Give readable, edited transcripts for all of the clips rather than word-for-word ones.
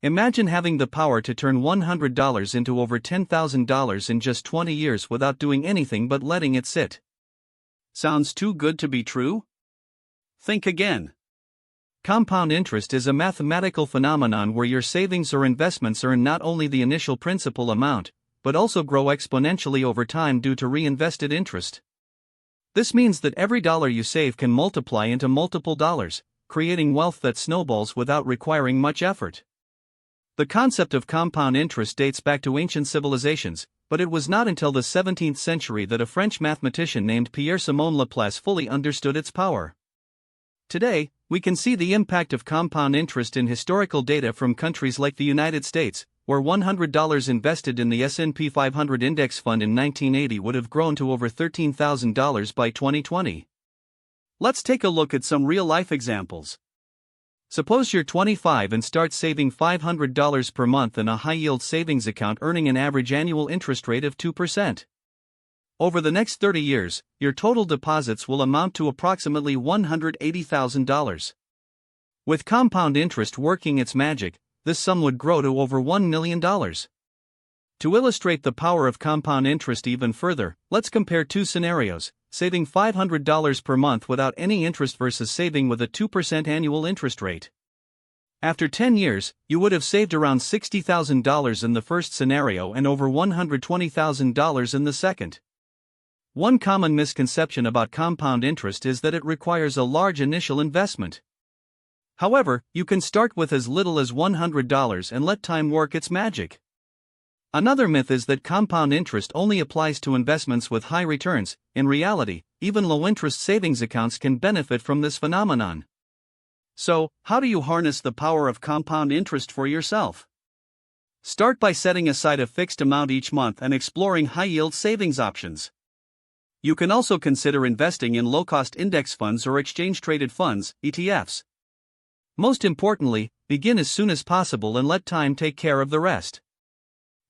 Imagine having the power to turn $100 into over $10,000 in just 20 years without doing anything but letting it sit. Sounds too good to be true? Think again. Compound interest is a mathematical phenomenon where your savings or investments earn not only the initial principal amount, but also grow exponentially over time due to reinvested interest. This means that every dollar you save can multiply into multiple dollars, creating wealth that snowballs without requiring much effort. The concept of compound interest dates back to ancient civilizations, but it was not until the 17th century that a French mathematician named Pierre-Simon Laplace fully understood its power. Today, we can see the impact of compound interest in historical data from countries like the United States, where $100 invested in the S&P 500 index fund in 1980 would have grown to over $13,000 by 2020. Let's take a look at some real-life examples. Suppose you're 25 and start saving $500 per month in a high-yield savings account earning an average annual interest rate of 2%. Over the next 30 years, your total deposits will amount to approximately $180,000. With compound interest working its magic, this sum would grow to over $1 million. To illustrate the power of compound interest even further, let's compare two scenarios: saving $500 per month without any interest versus saving with a 2% annual interest rate. After 10 years, you would have saved around $60,000 in the first scenario and over $120,000 in the second. One common misconception about compound interest is that it requires a large initial investment. However, you can start with as little as $100 and let time work its magic. Another myth is that compound interest only applies to investments with high returns. In reality, even low-interest savings accounts can benefit from this phenomenon. So, how do you harness the power of compound interest for yourself? Start by setting aside a fixed amount each month and exploring high-yield savings options. You can also consider investing in low-cost index funds or exchange-traded funds, ETFs. Most importantly, begin as soon as possible and let time take care of the rest.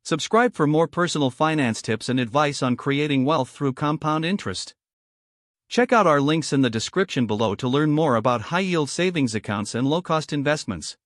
Subscribe for more personal finance tips and advice on creating wealth through compound interest. Check out our links in the description below to learn more about high-yield savings accounts and low-cost investments.